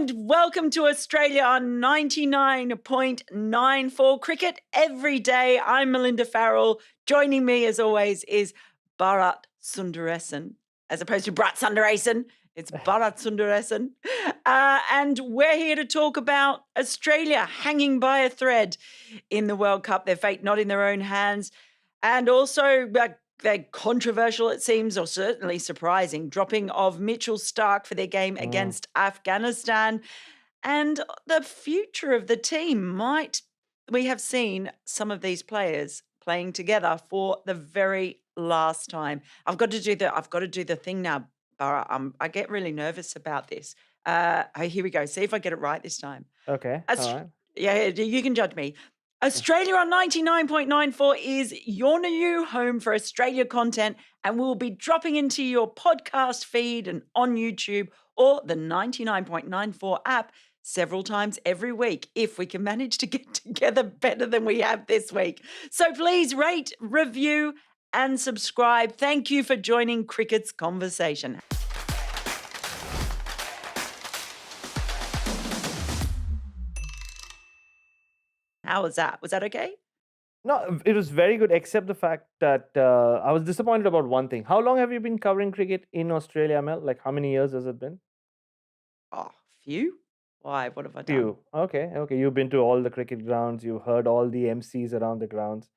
And welcome to Australia on 99.94 Cricket Every Day. I'm Melinda Farrell. Joining me, as always, is Bharat Sundaresan, as opposed to Bharat Sundaresan. It's Bharat Sundaresan. And we're here to talk about Australia hanging by a thread in the World Cup, their fate not in their own hands, and also they're controversial, it seems, or certainly surprising, dropping of Mitch Starc for their game against Afghanistan. And the future of the team we have seen some of these players playing together for the very last time. I've got to do the thing now, Bara. I get really nervous about this. Here we go. See if I get it right this time. Okay. All right. Yeah, you can judge me. Australia on 99.94 is your new home for Australia content, and we'll be dropping into your podcast feed and on YouTube or the 99.94 app several times every week if we can manage to get together better than we have this week. So please rate, review, and subscribe. Thank you for joining Cricket's Conversation. How was that? Was that okay? No, it was very good, except the fact that I was disappointed about one thing. How long have you been covering cricket in Australia, Mel? Like, how many years has it been? Oh, few? Why? What have I done? Few. Okay. You've been to all the cricket grounds. You heard all the MCs around the grounds.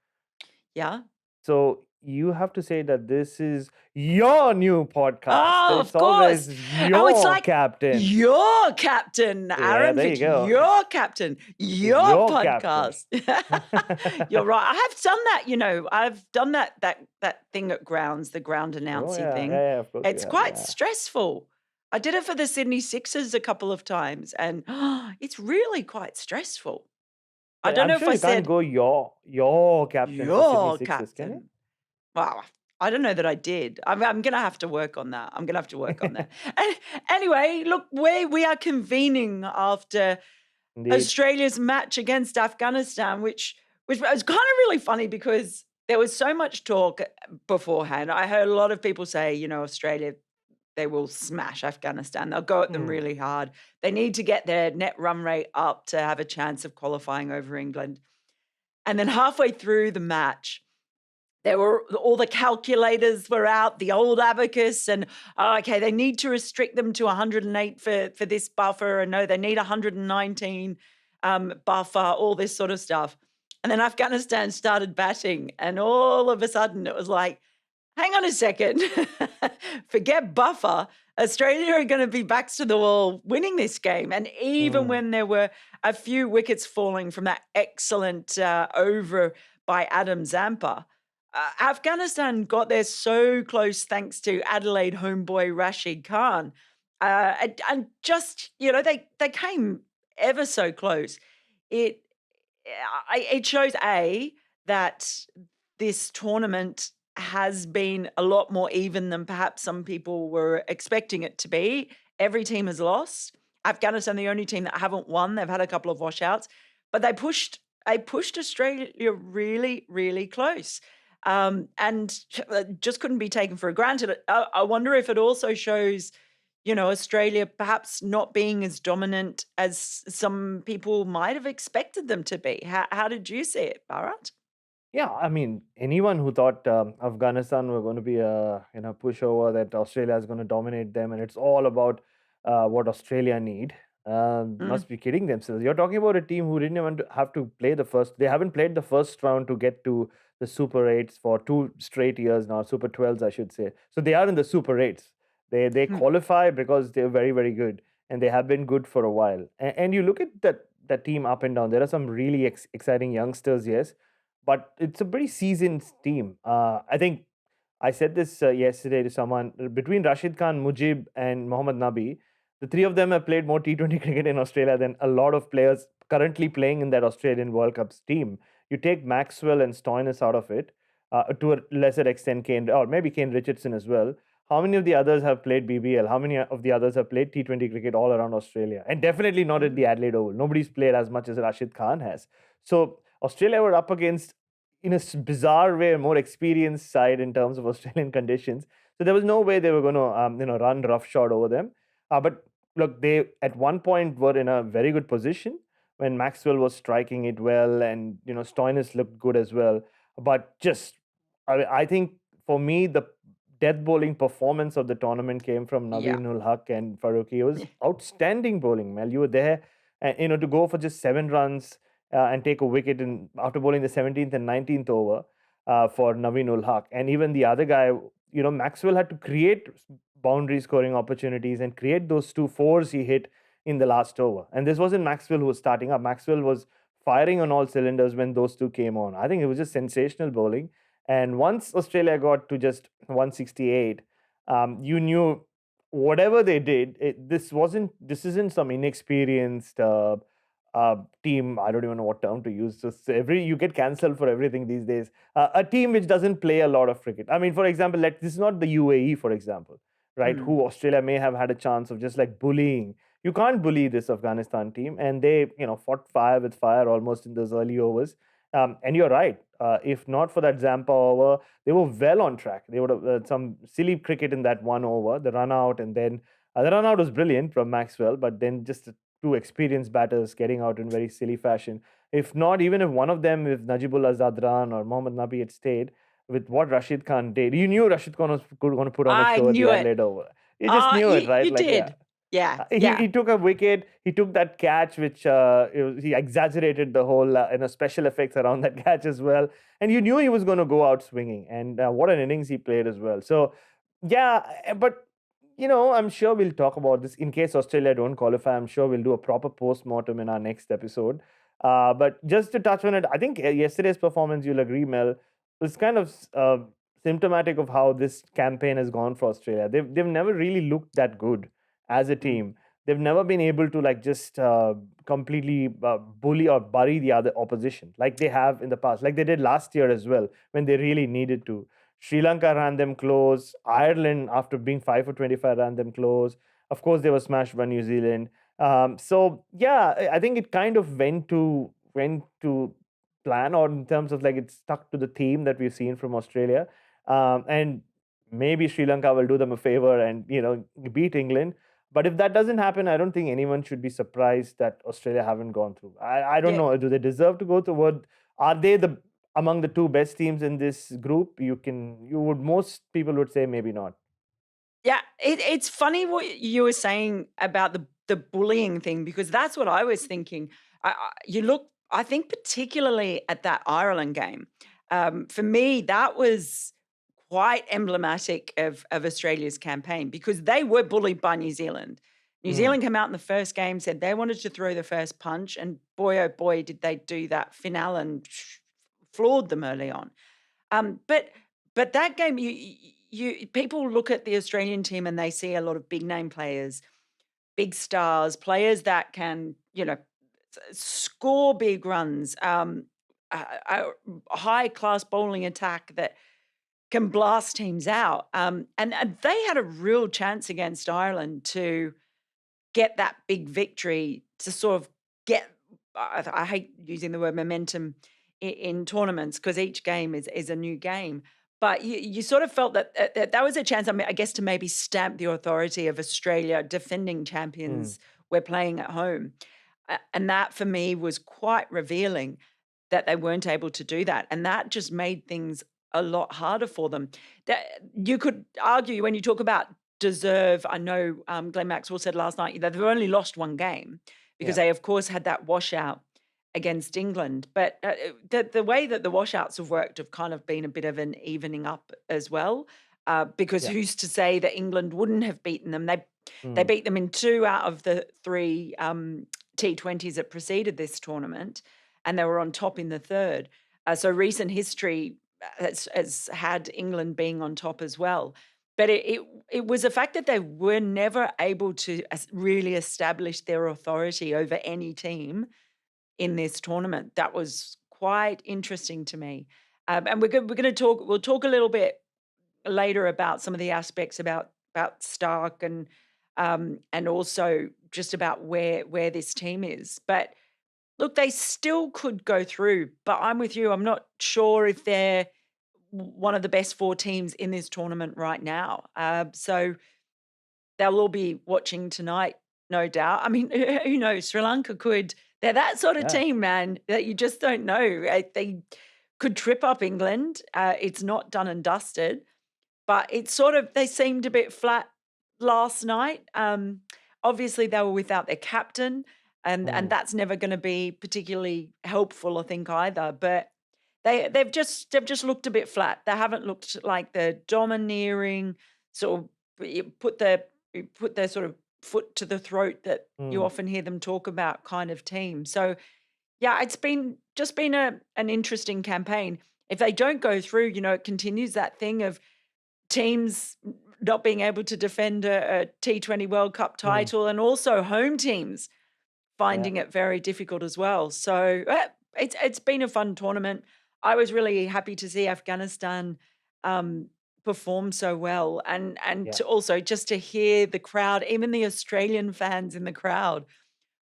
Yeah. So you have to say that this is your new podcast. Oh, It's of course. always your it's like captain. your captain, Aaron. there you go. Your captain, your podcast. You're right. I have done that. I've done that thing at grounds, the ground announcing thing. Yeah, of course. It's quite stressful. I did it for the Sydney Sixers a couple of times, and it's really quite stressful. I don't know I'm sure if I you said can't go your captain for your Sydney Sixers, can you? captain. Wow. I don't know that I did. I'm going to have to work on that. And anyway, look, we are convening after Indeed. Australia's match against Afghanistan, which was kind of really funny because there was so much talk beforehand. I heard a lot of people say, Australia, they will smash Afghanistan. They'll go at them really hard. They need to get their net run rate up to have a chance of qualifying over England. And then halfway through the match, all the calculators were out, the old abacus, and okay, they need to restrict them to 108 for this buffer, and no, they need 119 buffer, all this sort of stuff. And then Afghanistan started batting, and all of a sudden it was like, hang on a second, forget buffer. Australia are going to be backs to the wall winning this game. And even when there were a few wickets falling from that excellent over by Adam Zampa, Afghanistan got there so close thanks to Adelaide homeboy Rashid Khan. And just, they came ever so close. It shows, that this tournament has been a lot more even than perhaps some people were expecting it to be. Every team has lost. Afghanistan, the only team that haven't won. They've had a couple of washouts, but they pushed Australia really, really close. And just couldn't be taken for granted. I wonder if it also shows, Australia perhaps not being as dominant as some people might have expected them to be. How did you see it, Bharat? Yeah, I mean, anyone who thought Afghanistan were going to be a pushover, that Australia is going to dominate them, and it's all about what Australia need, must be kidding themselves. You're talking about a team who didn't even have to play they haven't played the first round to get to the Super 8s for 2 straight years now, Super 12s, I should say. So they are in the Super 8s. They qualify because they're very, very good, and they have been good for a while. And you look at that team up and down. There are some really exciting youngsters, yes, but it's a pretty seasoned team. I think I said this yesterday to someone. Between Rashid Khan, Mujib, and Mohammad Nabi, the three of them have played more T20 cricket in Australia than a lot of players currently playing in that Australian World Cups team. You take Maxwell and Stoinis out of it, to a lesser extent, Kane, or maybe Kane Richardson as well. How many of the others have played BBL? How many of the others have played T20 cricket all around Australia? And definitely not at the Adelaide Oval. Nobody's played as much as Rashid Khan has. So Australia were up against, in a bizarre way, a more experienced side in terms of Australian conditions. So there was no way they were going to, run roughshod over them. But look, they at one point were in a very good position when Maxwell was striking it well, and Stoinis looked good as well. But just, I think for me, the death bowling performance of the tournament came from Yeah. Naveen ul Haq and Faruqi. It was Yeah. outstanding bowling, Mel. You were there, and to go for just 7 runs and take a wicket in after bowling the 17th and 19th over for Naveen ul Haq, and even the other guy. Maxwell had to create boundary scoring opportunities and create those 2 fours he hit in the last over. And this wasn't Maxwell who was starting up. Maxwell was firing on all cylinders when those two came on. I think it was just sensational bowling. And once Australia got to just 168, you knew whatever they did, this isn't some inexperienced team. I don't even know what term to use. Just you get cancelled for everything these days. A team which doesn't play a lot of cricket. I mean, for example, this is not the UAE, for example, right? Mm. Who Australia may have had a chance of just like bullying. You can't bully this Afghanistan team, and they fought fire with fire almost in those early overs. And you're right. If not for that Zampa over, they were well on track. They would have some silly cricket in that one over, the run out, and then the run out was brilliant from Maxwell, but then just two experienced batters getting out in very silly fashion. If not, even if one of them, if Najibullah Zadran or Mohammad Nabi had stayed, with what Rashid Khan did, you knew Rashid Khan was going to put on a I show at the knew it. Adelaide over. You just knew You it, right? you Like, yeah. did. Yeah. He Yeah. took a wicket. He took that catch, which he exaggerated the whole special effects around that catch as well. And you knew he was going to go out swinging. And what an innings he played as well. So yeah, but I'm sure we'll talk about this in case Australia don't qualify. I'm sure we'll do a proper post mortem in our next episode. But just to touch on it, I think yesterday's performance, you'll agree, Mel, was kind of symptomatic of how this campaign has gone for Australia. They've never really looked that good as a Mm. team. They've never been able to like just completely bully or bury the other opposition like they have in the past, like they did last year as well when they really needed to. Sri Lanka ran them close. Ireland, after being 5 for 25, ran them close. Of course, they were smashed by New Zealand. So yeah, I think it kind of went to plan, or in terms of like it stuck to the theme that we've seen from Australia. And maybe Sri Lanka will do them a favor and beat England. But if that doesn't happen, I don't think anyone should be surprised that Australia haven't gone through. I don't Yeah. know. Do they deserve to go through? Are they the among the two best teams in this group? Most people would say maybe not. Yeah, it's funny what you were saying about the bullying thing because that's what I was thinking. You look, I think particularly at that Ireland game. For me, that was quite emblematic of Australia's campaign because they were bullied by New Zealand. New Mm, Zealand came out in the first game, said they wanted to throw the first punch, and boy oh boy did they do that. Finale floored them early on. But that game, you people look at the Australian team and they see a lot of big name players, big stars, players that can, score big runs, a high class bowling attack that can blast teams out. And they had a real chance against Ireland to get that big victory to sort of get. I hate using the word momentum in tournaments because each game is a new game. But you sort of felt that was a chance, I mean, I guess, to maybe stamp the authority of Australia, defending mm, champions. We're playing at home. And that for me was quite revealing that they weren't able to do that. And that just made things a lot harder for them. That you could argue when you talk about deserve. I know Glenn Maxwell said last night that they've only lost one game because yeah. they, of course, had that washout against England. But the way that the washouts have worked have kind of been a bit of an evening up as well. Because Yeah. who's to say that England wouldn't have beaten them? They Mm, beat them in two out of the three T20s that preceded this tournament, and they were on top in the third. So recent history has had England being on top as well. But it was a fact that they were never able to really establish their authority over any team in this tournament. That was quite interesting to me. And we're going to talk. We'll talk a little bit later about some of the aspects about Stark and also just about where this team is. But look, they still could go through. But I'm with you. I'm not sure if they're one of the best four teams in this tournament right now. So they'll all be watching tonight no doubt. I mean, who knows? Sri Lanka could. They're that sort of Yeah. team, man, that you just don't know. They could trip up England. It's not done and dusted, but it's sort of they seemed a bit flat last night. Obviously, they were without their captain, and Mm, that's never going to be particularly helpful, I think, either. But they've just looked a bit flat. They haven't looked like the domineering sort of put their sort of foot to the throat that you mm, often hear them talk about kind of team. So yeah, it's been an interesting campaign. If they don't go through, it continues that thing of teams not being able to defend a T20 World Cup mm, title and also home teams yeah. finding it very difficult as well. So, it's been a fun tournament. I was really happy to see Afghanistan, um, perform so well and Yeah. to also just to hear the crowd, even the Australian fans in the crowd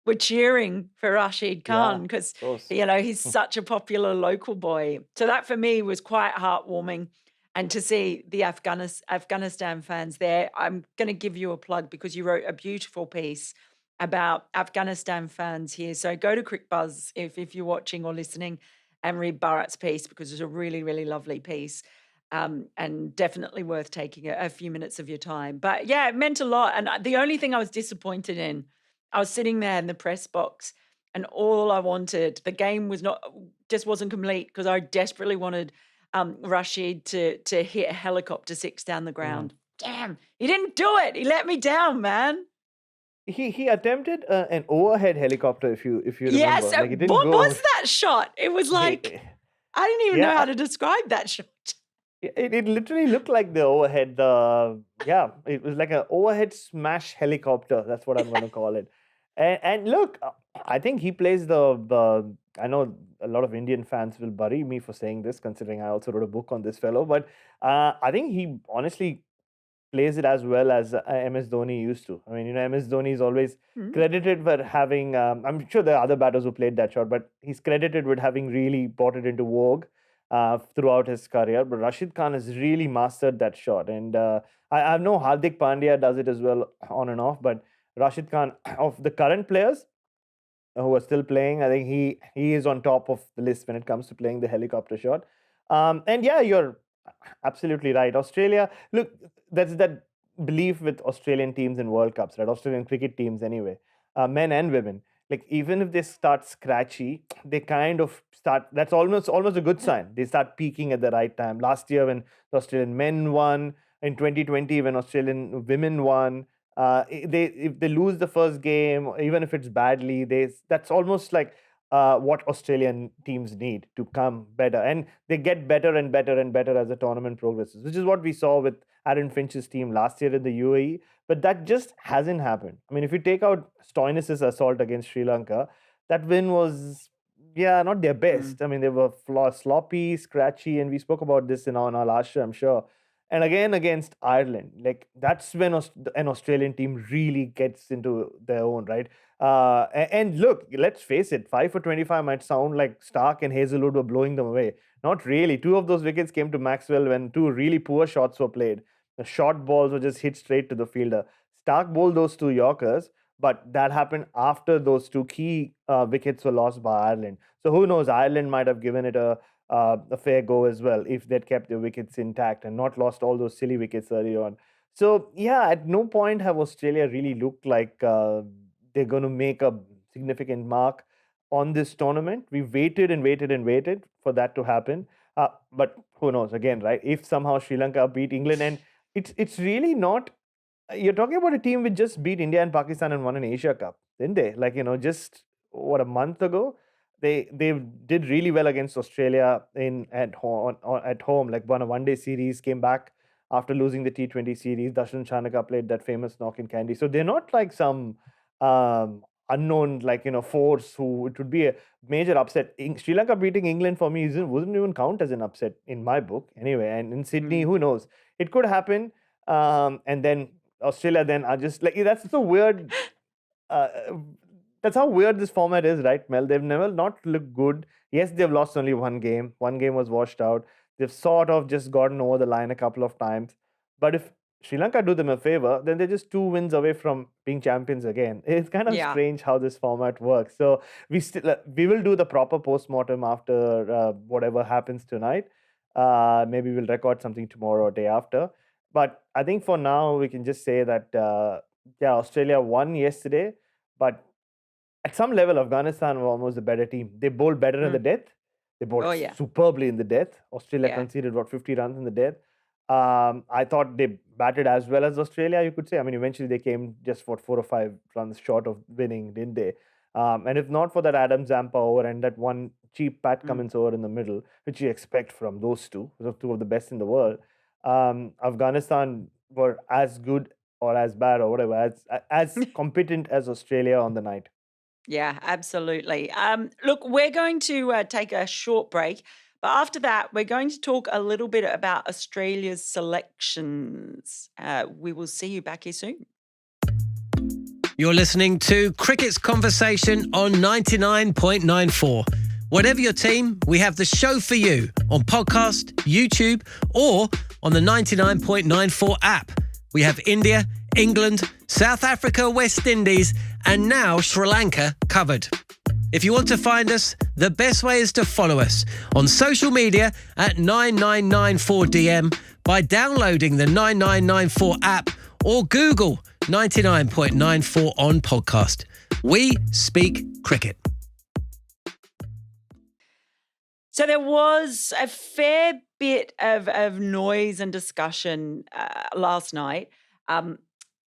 were cheering for Rashid Yeah. Khan because, Of course. he's such a popular local boy. So that for me was quite heartwarming. And to see the Afghanistan fans there, I'm going to give you a plug because you wrote a beautiful piece about Afghanistan fans here. So go to CricBuzz if you're watching or listening and read Bharat's piece because it's a really, really lovely piece. And definitely worth taking a few minutes of your time. But yeah, it meant a lot. And the only thing I was disappointed in I was sitting there in the press box, and all I wanted the game was not just wasn't complete because I desperately wanted, Rashid to hit a helicopter 6 down the Mm. ground. Damn, he didn't do it. He let me down, man. He attempted an overhead helicopter, if you Yes, remember. Like it didn't what was go. that shot? It was like He, I didn't even know how yeah, to describe that shot. it literally looked like the overhead. Yeah, it was like an overhead smash helicopter. That's what I'm going to call it. And look, I think he plays the. I know a lot of Indian fans will bury me for saying this, considering I also wrote a book on this fellow. But I think he honestly plays it as well as MS Dhoni used to. I mean, MS Dhoni is always Mm, credited for having. I'm sure there are other batters who played that shot, but he's credited with having really brought it into vogue throughout his career. But Rashid Khan has really mastered that shot, and I know Hardik Pandya does it as well on and off. But Rashid Khan, of the current players who are still playing, I think he is on top of the list when it comes to playing the helicopter shot. And yeah, you're absolutely right. Australia, look, that's that belief with Australian teams in World Cups, right? Australian cricket teams, anyway, men and women. Like even if they start scratchy, they kind of start. That's almost a good sign. They start peaking at the right time. Last year, when the Australian men won, in 2020, when Australian women won, they if they lose the first game, even if it's badly, that's almost like what Australian teams need to come better, and they get better and better and better as the tournament progresses, which is what we saw with Aaron Finch's team last year in the UAE. But that just hasn't happened. I mean, if you take out Stoinis' assault against Sri Lanka, that win was, yeah, not their mm. best. I mean, they were sloppy, scratchy, and we spoke about this on our last show, I'm sure. And again against Ireland, like that's when an Australian team really gets into their own, right? And look, let's face it, 5 for 25 might sound like Stark and Hazelwood were blowing them away. Not really. Two of those wickets came to Maxwell when two really poor shots were played. The short balls were just hit straight to the fielder. Stark bowled those two Yorkers, but that happened after those two key wickets were lost by Ireland. So who knows? Ireland might have given it a fair go as well if they'd kept their wickets intact and not lost all those silly wickets early on. So yeah, at no point have Australia really looked like they're going to make a significant mark on this tournament. We waited and waited and waited for that to happen. But who knows? Again, right? If somehow Sri Lanka beat England, and it's really not. You're talking about a team which just beat India and Pakistan and won an Asia Cup, didn't they? Like just what, a month ago, they did really well against Australia in at home, like won a one-day series, came back after losing the T20 series. Darshan Chanaka played that famous knock in candy. So they're not like some unknown, like force who it would be a major upset. Sri Lanka beating England for me wouldn't even count as an upset in my book anyway. And in Sydney, Mm. who knows? It could happen. And then Australia then are just like, that's so weird. Uh, that's how weird this format is, right, Mel? They've never not looked good. Yes, they've lost only one game. One game was washed out. They've sort of just gotten over the line a couple of times. But if Sri Lanka do them a favor, then they're just 2 wins away from being champions again. It's kind of Yeah. strange how this format works. So we will do the proper postmortem after whatever happens tonight. Maybe we'll record something tomorrow or day after. But I think for now we can just say that yeah, Australia won yesterday, but at some level, Afghanistan were almost a better team. They bowled better in the Mm. death. They bowled Oh, yeah. superbly in the death. Australia Yeah. conceded what 50 runs in the death. I thought they batted as well as Australia. You could say. I mean, eventually they came just what 4 or 5 runs short of winning, didn't they? And if not for that Adam Zampa over and that one cheap Pat Mm. Cummins over in the middle, which you expect from those two of the best in the world, Afghanistan were as good or as bad or whatever as competent as Australia on the night. Yeah, absolutely. Look, we're going to take a short break, but after that, we're going to talk a little bit about Australia's selections. We will see you back here soon. You're listening to Cricket's Conversation on 99.94. Whatever your team, we have the show for you on podcast, YouTube, or on the 99.94 app. We have India, England, South Africa, West Indies, and now Sri Lanka covered. If you want to find us, the best way is to follow us on social media at 9994DM by downloading the 9994 app or Google 99.94 on podcast. We speak cricket. So there was a fair bit of noise and discussion last night.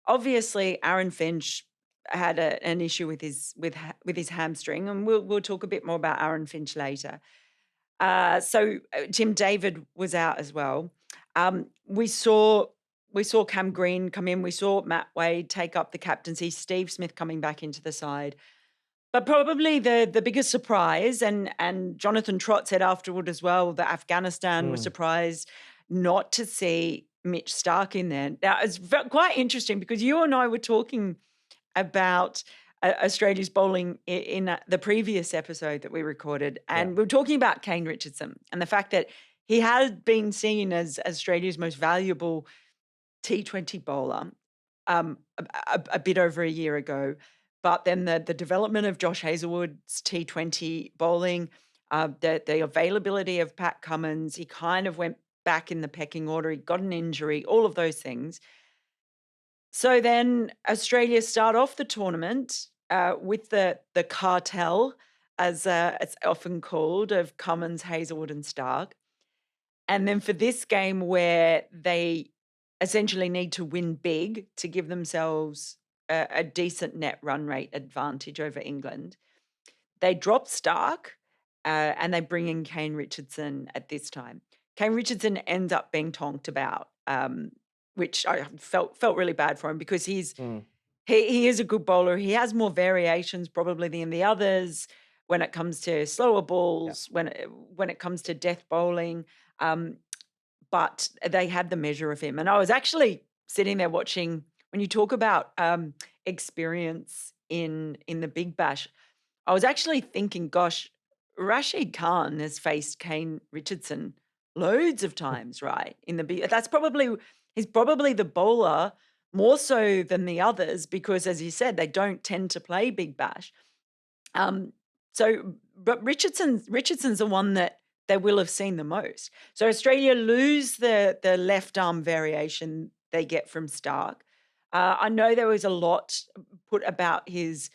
Obviously, Aaron Finch had an issue with his hamstring, and we'll talk a bit more about Aaron Finch later. Tim David was out as well. We saw Cam Green come in. We saw Matt Wade take up the captaincy. Steve Smith coming back into the side. But probably the biggest surprise, and Jonathan Trott said afterward as well, that Afghanistan was Mm. surprised not to see Mitch Starc in there. Now, it's quite interesting because you and I were talking about Australia's bowling in the previous episode that we recorded, Yeah. and we were talking about Kane Richardson and the fact that he had been seen as Australia's most valuable T20 bowler a bit over a year ago. But then the development of Josh Hazlewood's T20 bowling, the availability of Pat Cummins, he kind of went back in the pecking order. He got an injury, all of those things. So then Australia start off the tournament with the cartel, as it's often called, of Cummins, Hazlewood, and Stark. And then for this game where they essentially need to win big to give themselves a decent net run rate advantage over England, they drop Stark and they bring in Kane Richardson at this time. Kane Richardson ends up being tonked about, which I felt really bad for him because Mm. he is a good bowler. He has more variations probably than the others when it comes to slower Yeah. balls, when it comes to death bowling. Um, but they had the measure of him. And I was actually sitting there watching when you talk about experience in the Big Bash. I was actually thinking, gosh, Rashid Khan has faced Kane Richardson loads of times, right? In the big, he's probably the bowler more so than the others because, as you said, they don't tend to play Big Bash. Um, but Richardson's the one that they will have seen the most. So Australia lose the left arm variation they get from Stark. I know there was a lot put about his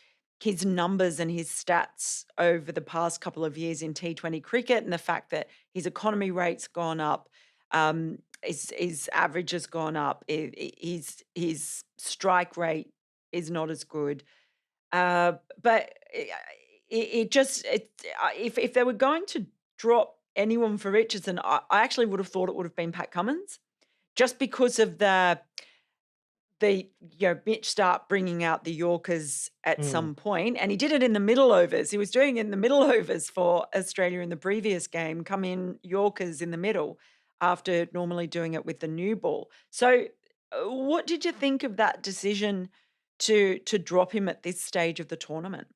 numbers and his stats over the past couple of years in T20 cricket, and the fact that his economy rate's gone up, his average has gone up, his strike rate is not as good. But it just if they were going to drop anyone for Richardson, I actually would have thought it would have been Pat Cummins, just because of Mitch Starc bringing out the Yorkers at Mm. some point, and he did it in the middle overs. He was doing it in the middle overs for Australia in the previous game, come in Yorkers in the middle after normally doing it with the new ball. So, what did you think of that decision to drop him at this stage of the tournament?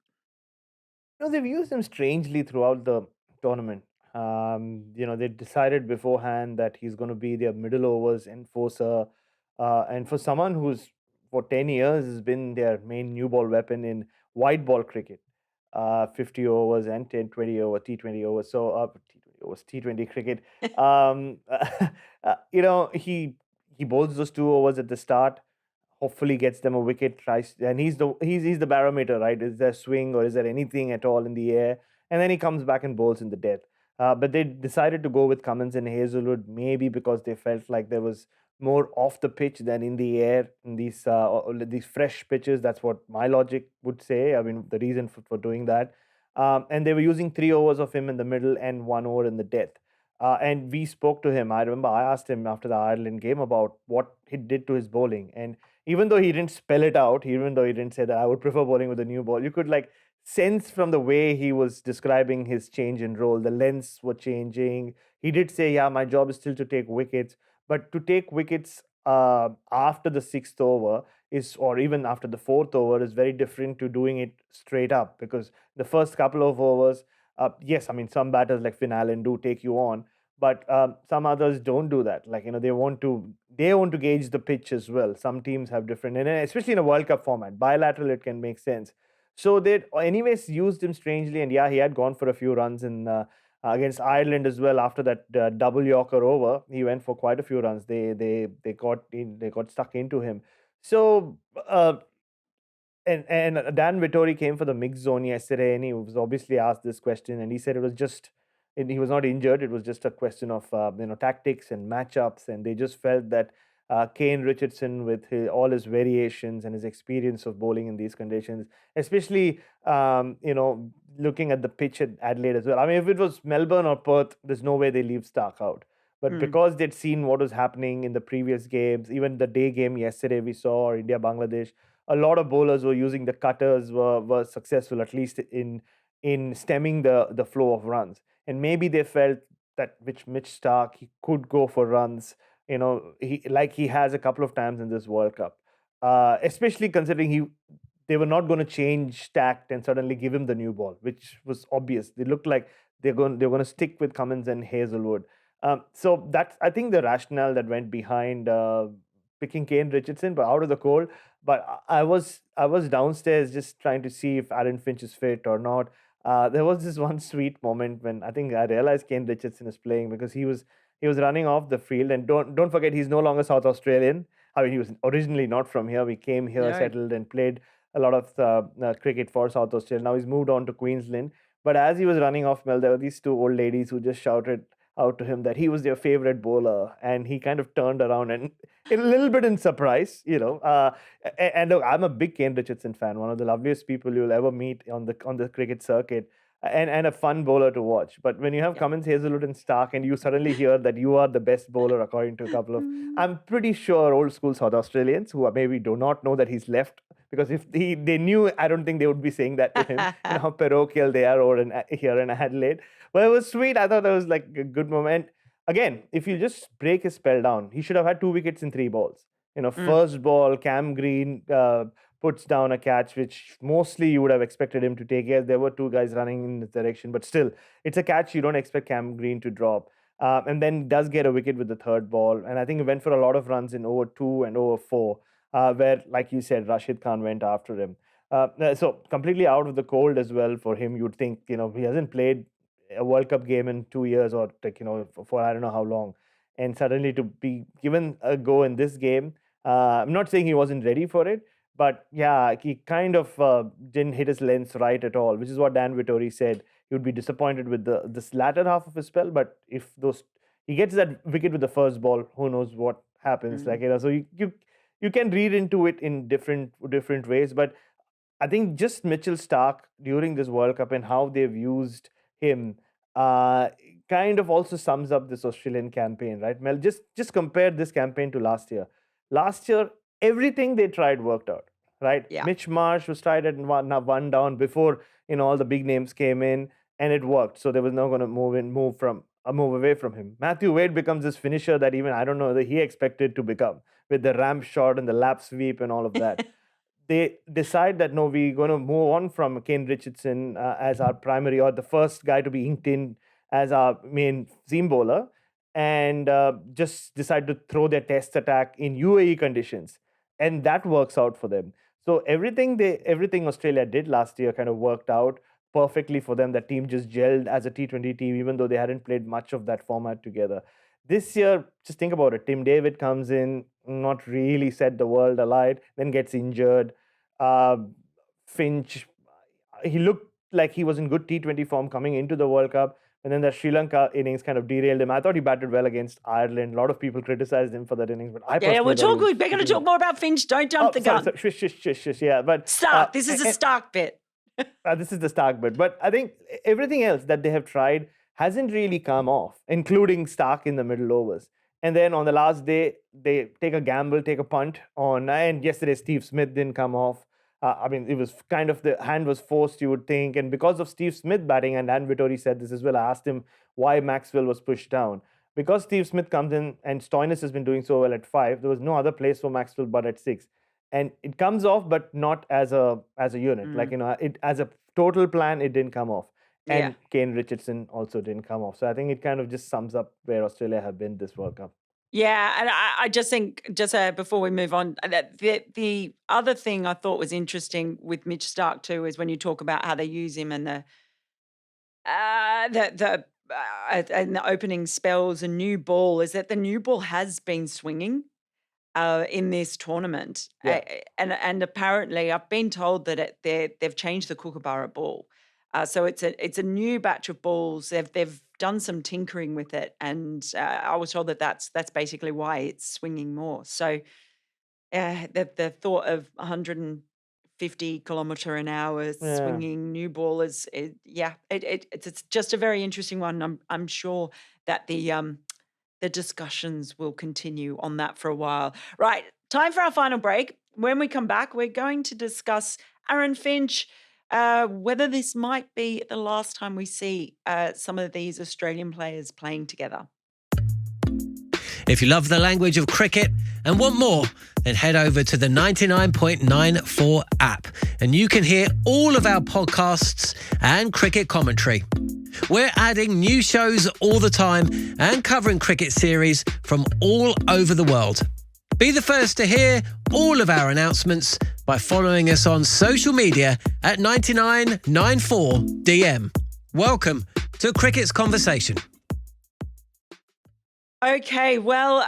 They've used him strangely throughout the tournament. They decided beforehand that he's going to be their middle overs enforcer. And for someone who's for 10 years has been their main new ball weapon in white ball cricket, 50 overs and 10, 20 over T20 overs. So T20 overs, T20 cricket. Um, he bowls those 2 overs at the start, hopefully gets them a wicket, tries, and he's the barometer, right? Is there swing or is there anything at all in the air? And then he comes back and bowls in the death. But they decided to go with Cummins and Hazelwood, maybe because they felt like there was more off the pitch than in the air in these fresh pitches. That's what my logic would say. I mean, the reason for doing that. And they were using 3 overs of him in the middle and 1 over in the death. And we spoke to him. I remember I asked him after the Ireland game about what he did to his bowling. And even though he didn't spell it out, even though he didn't say that I would prefer bowling with a new ball, you could like sense from the way he was describing his change in role. The lengths were changing. He did say, "Yeah, my job is still to take wickets, but to take wickets after the sixth over is, or even after the fourth over, is very different to doing it straight up because the first couple of overs, yes, I mean some batters like Finn Allen do take you on, but some others don't do that. Like they want to gauge the pitch as well. Some teams have different, and especially in a World Cup format, bilateral it can make sense. So they anyways used him strangely, and yeah, he had gone for a few runs in against Ireland as well. After that double Yorker over, he went for quite a few runs. They got stuck into him. So and Dan Vittori came for the mixed zone yesterday, and he was obviously asked this question, and he said it was just he was not injured. It was just a question of tactics and matchups, and they just felt that Kane Richardson, with all his variations and his experience of bowling in these conditions, especially looking at the pitch at Adelaide as well. I mean, if it was Melbourne or Perth, there's no way they leave Stark out. But because they'd seen what was happening in the previous games, even the day game yesterday we saw, or India Bangladesh, a lot of bowlers were using the cutters, were successful at least in stemming the flow of runs. And maybe they felt that which Mitch Starc, he could go for runs, he has a couple of times in this World Cup. Especially considering they were not going to change tact and suddenly give him the new ball, which was obvious. They looked like they're going to stick with Cummins and Hazelwood. So that's, I think, the rationale that went behind picking Kane Richardson, but out of the cold. But I was downstairs just trying to see if Aaron Finch is fit or not. There was this one sweet moment when I think I realized Kane Richardson is playing because he was running off the field, and don't forget he's no longer South Australian. I mean, he was originally not from here. We came here, No. settled, and played a lot of cricket for South Australia. Now he's moved on to Queensland. But as he was running off, Mel, there were these two old ladies who just shouted out to him that he was their favorite bowler, and he kind of turned around and a little bit in surprise, and look, I'm a big Kane Richardson fan, one of the loveliest people you'll ever meet on the cricket circuit, and a fun bowler to watch. But when you have Yeah. Cummins, Hazelwood, and Stark, and you suddenly hear that you are the best bowler according to a couple of, I'm pretty sure old school South Australians who maybe do not know that he's left, because if they knew, I don't think they would be saying that to him. How parochial they are here in Adelaide. But it was sweet. I thought that was like a good moment. Again, if you just break his spell down, he should have had 2 wickets in 3 balls. First ball, Cam Green puts down a catch, which mostly you would have expected him to take. Yes, there were two guys running in this direction, but still, it's a catch you don't expect Cam Green to drop. And then does get a wicket with the third ball. And I think he went for a lot of runs in over 2 and over 4, where, like you said, Rashid Khan went after him. So completely out of the cold as well for him. You'd think, he hasn't played a World Cup game in 2 years, or like, for I don't know how long. And suddenly to be given a go in this game, I'm not saying he wasn't ready for it, but yeah, he kind of didn't hit his lengths right at all, which is what Dan Vittori said. He would be disappointed with this latter half of his spell, but if he gets that wicket with the first ball, who knows what happens? Like, so you can read into it in different ways, but I think just Mitchell Starc during this World Cup and how they've used him uh, kind of also sums up this Australian campaign, right? Mel, just compare this campaign to last year. Last year, everything they tried worked out, right? Yeah. Mitch Marsh was tried at one down before all the big names came in, and it worked. So there was no going to move away from him. Matthew Wade becomes this finisher that even I don't know that he expected to become, with the ramp shot and the lap sweep and all of that. They decide that no, we're going to move on from Kane Richardson as our primary, or the first guy to be inked in as our main seam bowler. and just decide to throw their test attack in UAE conditions, and that works out for them. So everything Australia did last year kind of worked out perfectly for them. That team just gelled as a T20 team, even though they hadn't played much of that format together. This year, just think about it. Tim David comes in, not really set the world alight, then gets injured. Uh, Finch, he looked like he was in good T20 form coming into the World Cup, and then the Sri Lanka innings kind of derailed him. I thought he batted well against Ireland. A lot of people criticized him for that innings, but I Yeah, personally thought he was we're going to pretty talk more about Finch. Don't jump the gun. sorry, shush, yeah. But Starc. This is a Starc bit. this is the Starc bit. But I think everything else that they have tried hasn't really come off, including Starc in the middle overs. And then on the last day, they take a gamble, take a punt on. And yesterday, Steve Smith didn't come off. I mean, it was kind of the hand was forced, you would think. And because of Steve Smith batting, and Dan Vittori said this as well, I asked him why Maxwell was pushed down. Because Steve Smith comes in and Stoinis has been doing so well at 5, there was no other place for Maxwell but at 6. And it comes off, but not as a unit. Like, it as a total plan, it didn't come off. And Yeah. Kane Richardson also didn't come off. So I think it kind of just sums up where Australia have been this World Cup. Yeah, and I just think, before we move on, that the other thing I thought was interesting with Mitch Starc too is when you talk about how they use him and the opening spells and new ball, is that the new ball has been swinging in this tournament, Yeah. and apparently I've been told that they've changed the Kookaburra ball, so it's a new batch of balls. They've done some tinkering with it, and I was told that that's basically why it's swinging more. So the thought of 150 km an hour Yeah. swinging new ball it's just a very interesting one. I'm sure that the discussions will continue on that for a while. Right, time for our final break. When we come back, we're going to discuss Aaron Finch, whether this might be the last time we see some of these Australian players playing together. If you love the language of cricket and want more, then head over to the 99.94 app and you can hear all of our podcasts and cricket commentary. We're adding new shows all the time and covering cricket series from all over the world. Be the first to hear all of our announcements by following us on social media at 9994DM. Welcome to Cricket's Conversation. Okay, well,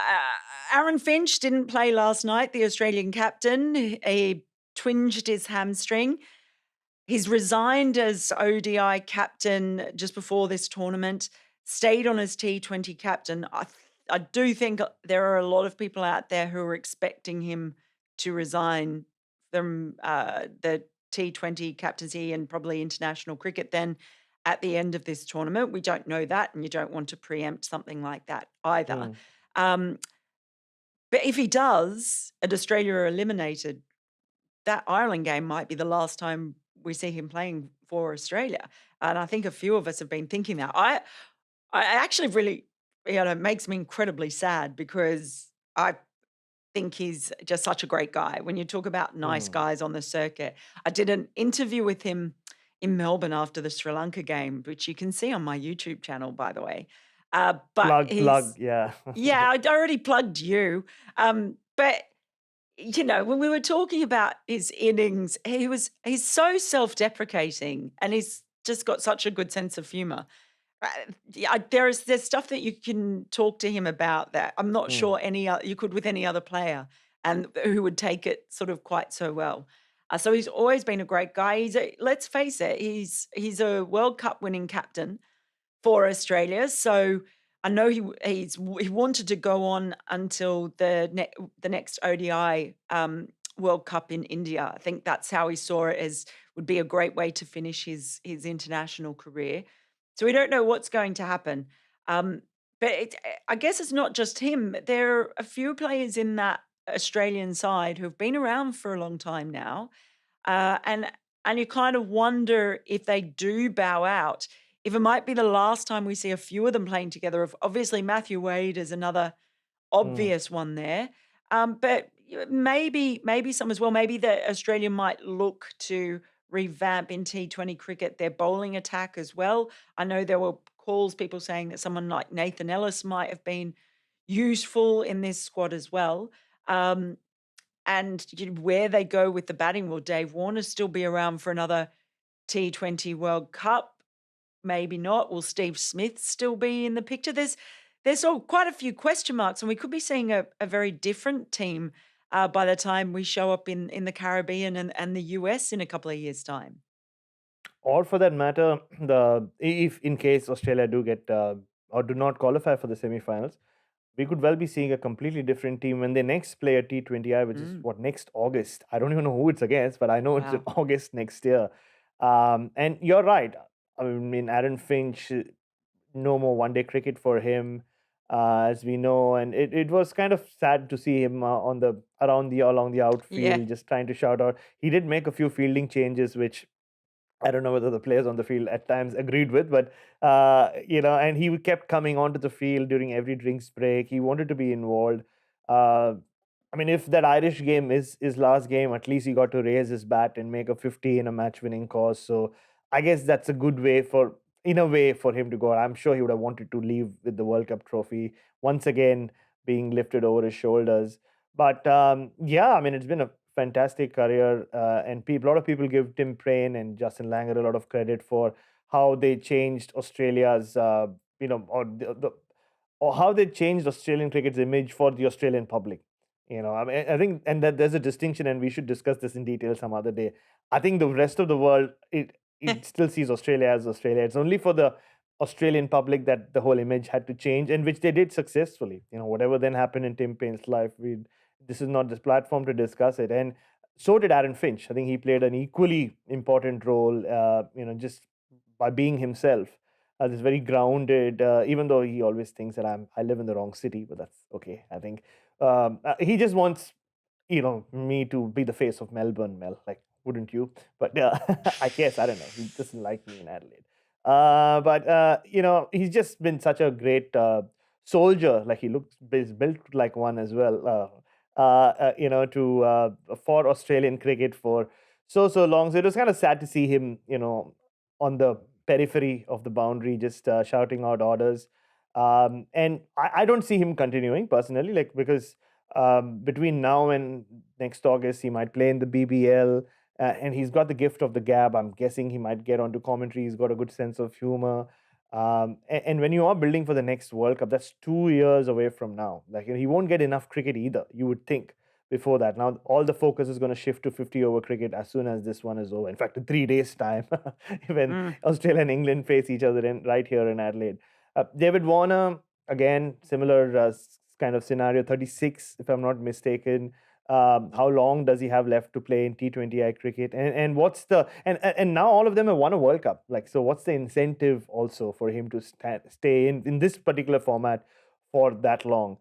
Aaron Finch didn't play last night, the Australian captain. He twinged his hamstring. He's resigned as ODI captain just before this tournament, stayed on as T20 captain. I do think there are a lot of people out there who are expecting him to resign from the T20 captaincy and probably international cricket then at the end of this tournament. We don't know that, and you don't want to preempt something like that either. But if he does, and Australia are eliminated, that Ireland game might be the last time we see him playing for Australia. And I think a few of us have been thinking that. I actually really, it makes me incredibly sad because I think he's just such a great guy. When you talk about nice guys on the circuit, I did an interview with him in Melbourne after the Sri Lanka game, which you can see on my YouTube channel, by the way. But Plug, yeah. yeah, I'd already plugged you. But when we were talking about his innings, he's so self-deprecating and he's just got such a good sense of humor. There's stuff that you can talk to him about that I'm not sure you could with any other player, and who would take it sort of quite so well. So he's always been a great guy. Let's face it, he's a World Cup winning captain for Australia. So I know he wanted to go on until the next ODI World Cup in India. I think that's how he saw it, as would be a great way to finish his international career. So we don't know what's going to happen. But I guess it's not just him. There are a few players in that Australian side who've been around for a long time now. And you kind of wonder if they do bow out, if it might be the last time we see a few of them playing together. Obviously, Matthew Wade is another obvious one there. But maybe some as well. Maybe that Australia might look to revamp in T20 cricket their bowling attack as well. I know there were calls, people saying that someone like Nathan Ellis might have been useful in this squad as well. Um, and where they go with the batting, will Dave Warner still be around for another T20 World Cup? Maybe not. Will Steve Smith still be in the picture? There's all quite a few question marks, and we could be seeing a very different team by the time we show up in the Caribbean and the US in a couple of years' time. Or for that matter, the if in case Australia do get or do not qualify for the semi-finals, we could well be seeing a completely different team when they next play a T20I, which is Mm, what, next August. I don't even know who it's against, but I know it's in wow. August next year. And you're right. I mean, Aaron Finch, no more one-day cricket for him, as we know, and it was kind of sad to see him on the around the along the Yeah. outfield, just trying to shout out. He did make a few fielding changes, which I don't know whether the players on the field at times agreed with, but and he kept coming onto the field during every drinks break. He wanted to be involved. Uh, I mean, if that Irish game is his last game, at least he got to raise his bat and make a 50 in a match-winning cause. So I guess that's a good way in a way, for him to go. I'm sure he would have wanted to leave with the World Cup trophy once again being lifted over his shoulders. But yeah, I mean, it's been a fantastic career, and a lot of people give Tim Prain and Justin Langer a lot of credit for how they changed Australia's, or how they changed Australian cricket's image for the Australian public. I mean, I think, and that there's a distinction, and we should discuss this in detail some other day. I think the rest of the world, it still sees Australia as Australia. It's only for the Australian public that the whole image had to change, and which they did successfully. Whatever then happened in Tim Payne's life, this is not this platform to discuss it. And so did Aaron Finch. I think he played an equally important role, just by being himself. This very grounded, even though he always thinks that I live in the wrong city, but that's okay. I think he just wants, me to be the face of Melbourne, Mel. Like, wouldn't you? But I guess, I don't know. He doesn't like me in Adelaide. But he's just been such a great soldier. Like, he's built like one as well. To for Australian cricket for so long. So it was kind of sad to see him, on the periphery of the boundary, just shouting out orders. And I don't see him continuing personally, like, because between now and next August, he might play in the BBL, and he's got the gift of the gab. I'm guessing he might get onto commentary. He's got a good sense of humor. And when you are building for the next World Cup, that's 2 years away from now. Like, he won't get enough cricket either, you would think, before that. Now, all the focus is going to shift to 50-over cricket as soon as this one is over. In fact, in 3 days' time, when Mm. Australia and England face each other right here in Adelaide. David Warner, again, similar kind of scenario, 36, if I'm not mistaken. How long does he have left to play in T20I cricket? And what's the and now all of them have won a World Cup. Like, so what's the incentive also for him to stay in this particular format for that long?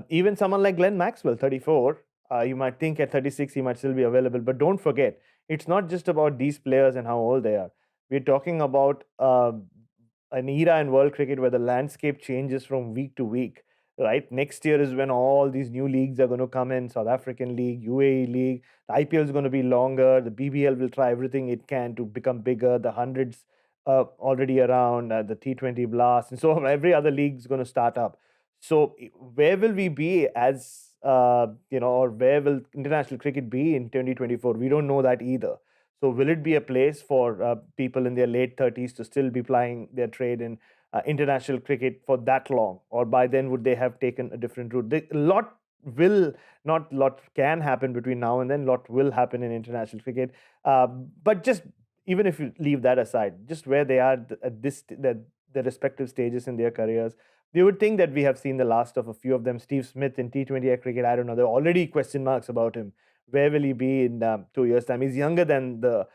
Even someone like Glenn Maxwell, 34, you might think at 36 he might still be available, but don't forget, it's not just about these players and how old they are. We're talking about an era in world cricket where the landscape changes from week to week. Right, next year is when all these new leagues are going to come in: South African League, UAE League. The IPL is going to be longer. The BBL will try everything it can to become bigger. The hundreds already around, the T20 Blast, and so every other league is going to start up. So where will we be as or where will international cricket be in 2024? We don't know that either. So will it be a place for people in their late 30s to still be plying their trade in international cricket for that long, or by then would they have taken a different route? A lot will not lot can happen between now and then. Lot will happen in international cricket, but just even if you leave that aside, just where they are at the respective stages in their careers, you would think that we have seen the last of a few of them. Steve Smith in T20 cricket, I don't know. There are already question marks about him. Where will he be in 2 years' time? He's younger than the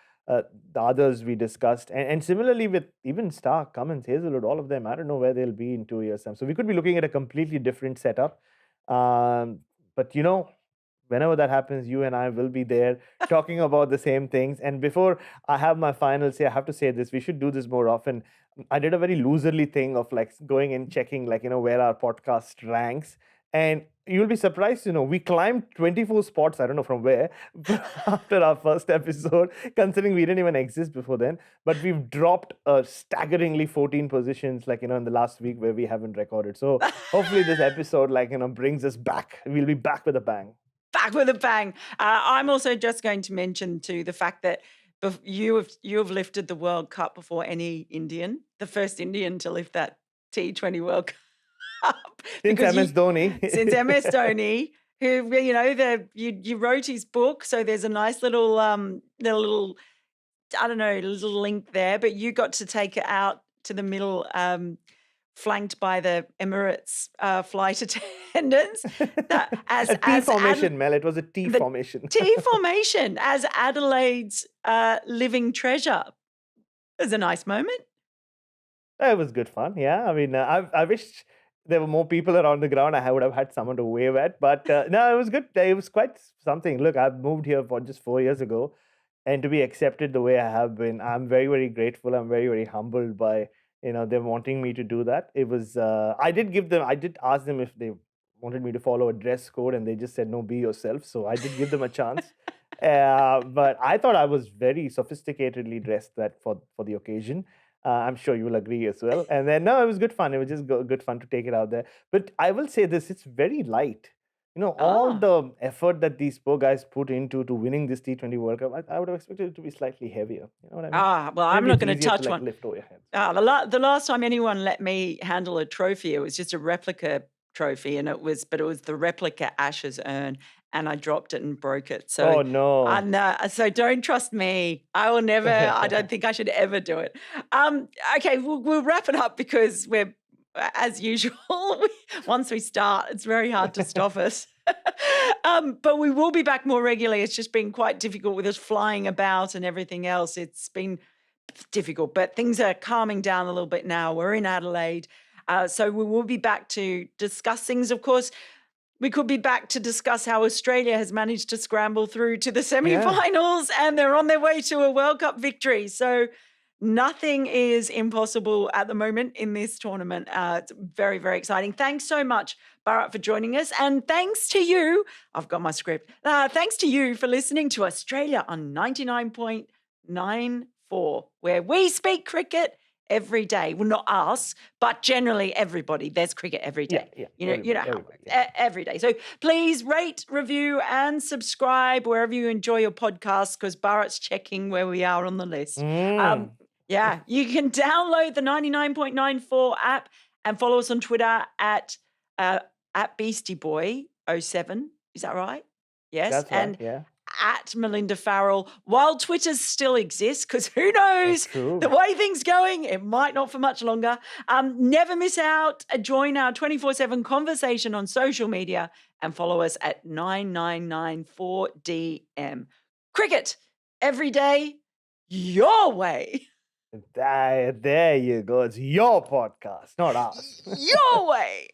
others we discussed. And similarly with even Starc, Cummins, Hazelwood, all of them, I don't know where they'll be in 2 years' time. So we could be looking at a completely different setup. But whenever that happens, you and I will be there talking about the same things. And before I have my final say, I have to say this: we should do this more often. I did a very loserly thing of like going and checking, like, where our podcast ranks. And you'll be surprised, we climbed 24 spots, I don't know from where, after our first episode, considering we didn't even exist before then. But we've dropped staggeringly 14 positions, in the last week where we haven't recorded. So hopefully this episode, brings us back. We'll be back with a bang. Back with a bang. I'm also just going to mention too the fact that you have lifted the World Cup before any Indian, the first Indian to lift that T20 World Cup. Since MS Dhoni. Since MS Dhoni, who you wrote his book, so there's a nice little little link there, but you got to take it out to the middle, flanked by the Emirates flight attendants. As a T formation, Mel. It was a T formation. T formation as Adelaide's living treasure. It was a nice moment. It was good fun. Yeah, I mean, I wish there were more people around the ground. I would have had someone to wave at, but no, it was good. It was quite something. Look, I've moved here for just 4 years ago, and to be accepted the way I have been, I'm very, very grateful. I'm very, very humbled by them wanting me to do that. It was I did ask them if they wanted me to follow a dress code, and they just said no, be yourself. So I did give them a chance. But I thought I was very sophisticatedly dressed for the occasion. I'm sure you will agree as well. And then no, it was good fun. It was just good fun to take it out there. But I will say this: it's very light. All the effort that these poor guys put into winning this T20 World Cup, I would have expected it to be slightly heavier. You know what I mean? Well, I'm not going to touch one. Lift over your head. The last time anyone let me handle a trophy, it was just a replica trophy, and it was the replica Ashes urn, and I dropped it and broke it. So, oh no! So don't trust me. I will never. I don't think I should ever do it. Okay, we'll wrap it up because we're, as usual, once we start, it's very hard to stop us. But we will be back more regularly. It's just been quite difficult with us flying about and everything else. It's been difficult, but things are calming down a little bit now. We're in Adelaide. So we will be back to discuss things. Of course, we could be back to discuss how Australia has managed to scramble through to the semi-finals and they're on their way to a World Cup victory. So nothing is impossible at the moment in this tournament. It's very, very exciting. Thanks so much, Bharat, for joining us. And thanks to you, I've got my script. Thanks to you for listening to Australia on 99.94, where we speak cricket every day. Well, not us, but generally everybody. There's cricket every day. Every day. So please rate, review, and subscribe wherever you enjoy your podcast, because Bharat's checking where we are on the list. Yeah, you can download the 99.94 app and follow us on Twitter at BeastieBoy07. Is that right? Yes. That's right, and at Melinda Farrell, while Twitter still exists, because who knows the way things going, it might not for much longer. Never miss out. Join our 24/7 conversation on social media and follow us at 9994DM. Cricket every day, your way. There you go. It's your podcast, not ours. Your way.